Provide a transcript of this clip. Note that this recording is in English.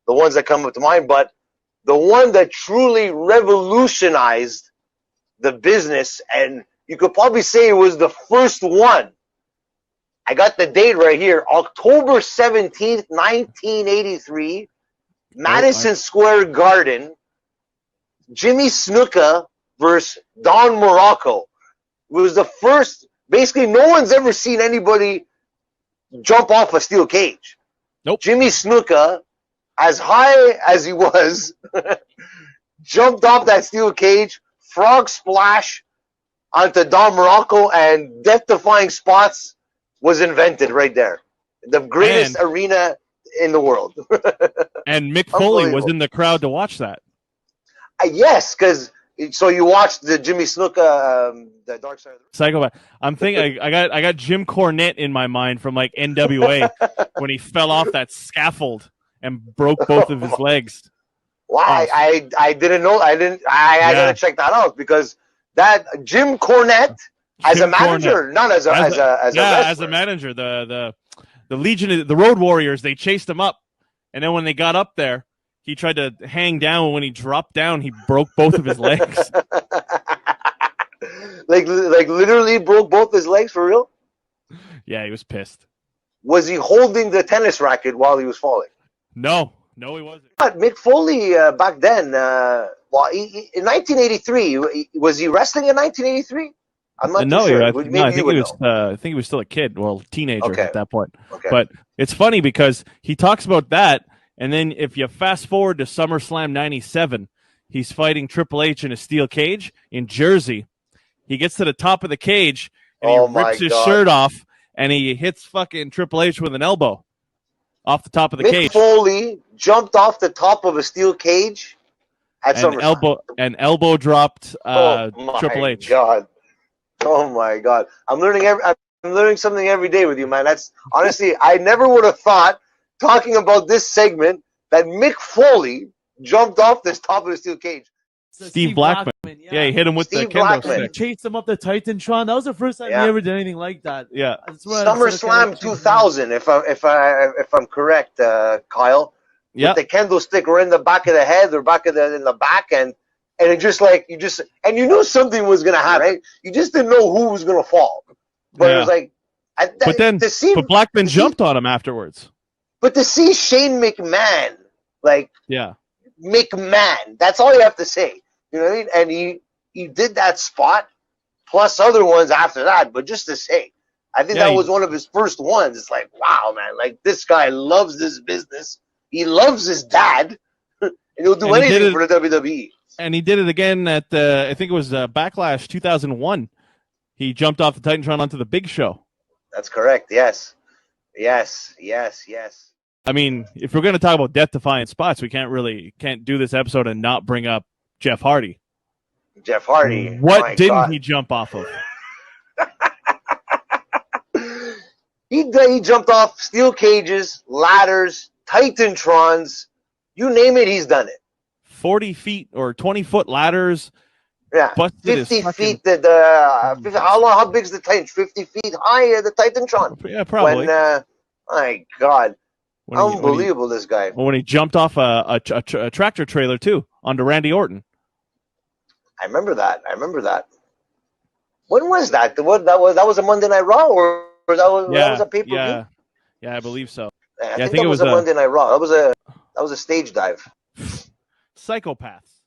the ones that come up to mind, but the one that truly revolutionized the business, and you could probably say it was the first one. I got the date right here, October 17th, 1983, Madison Square Garden, Jimmy Snuka versus Don Morocco. It was the first, basically no one's ever seen anybody jump off a steel cage. Nope. Jimmy Snuka, as high as he was, jumped off that steel cage, frog splash onto Don Morocco, and death-defying spots was invented right there. The greatest arena in the world. And Mick Foley was in the crowd to watch that. Yes, because so you watched the Jimmy Snuka, the Dark Side of the Ring. Psychopath. I'm thinking I got Jim Cornette in my mind from like NWA when he fell off that scaffold and broke both of his legs. Wow, I didn't know. I gotta check that out, because that Jim Cornette as a manager, not as a as a manager. The Legion, the Road Warriors, they chased him up, and then when they got up there, he tried to hang down. When he dropped down, he broke both of his legs. like literally broke both his legs for real? Yeah, he was pissed. Was he holding the tennis racket while he was falling? No, he wasn't. But Mick Foley back then, in 1983, was he wrestling in 1983? I'm not too sure. I think he was still a kid, well, teenager at that point. Okay. But it's funny because he talks about that, and then if you fast forward to SummerSlam 97, he's fighting Triple H in a steel cage in Jersey. He gets to the top of the cage, and he rips his shirt off, and he hits fucking Triple H with an elbow off the top of the cage. Mick Foley jumped off the top of a steel cage at SummerSlam. Elbow dropped Triple H. Oh my God! I'm learning something every day with you, man. That's honestly, I never would have thought, talking about this segment, that Mick Foley jumped off this top of the steel cage. Steve Blackman. Yeah, he hit him with the kendo stick. Chased him up the Titantron. That was the first time he ever did anything like that. Yeah. SummerSlam 2000, if I'm correct, Kyle. Yeah. With the kendo stick or in the back of the head or in the back end. And it just like, and you knew something was going to happen, right? You just didn't know who was going to fall. But it was like, but Blackman jumped on him afterwards. But to see Shane McMahon, McMahon, that's all you have to say. You know what I mean? And he did that spot, plus other ones after that. But just to say, I think that was one of his first ones. It's like, wow, man, like this guy loves this business. He loves his dad, and he'll do anything for the WWE. And he did it again at I think it was Backlash 2001. He jumped off the Titantron onto the Big Show. That's correct. Yes. I mean, if we're going to talk about death-defying spots, we can't do this episode and not bring up Jeff Hardy. Jeff Hardy. What didn't he jump off of? He jumped off steel cages, ladders, Titantrons. You name it, he's done it. 40 feet or 20-foot ladders. Yeah, 50 feet. How big's the Titan? 50 feet high, the Titantron. Yeah, probably. My God. Unbelievable, this guy. When he jumped off a tractor trailer, too, onto Randy Orton. I remember that. When was that? That was a Monday Night Raw, or that was a pay-per-view? Yeah, I believe so. I think it was a Monday Night Raw. That was a stage dive. Psychopaths.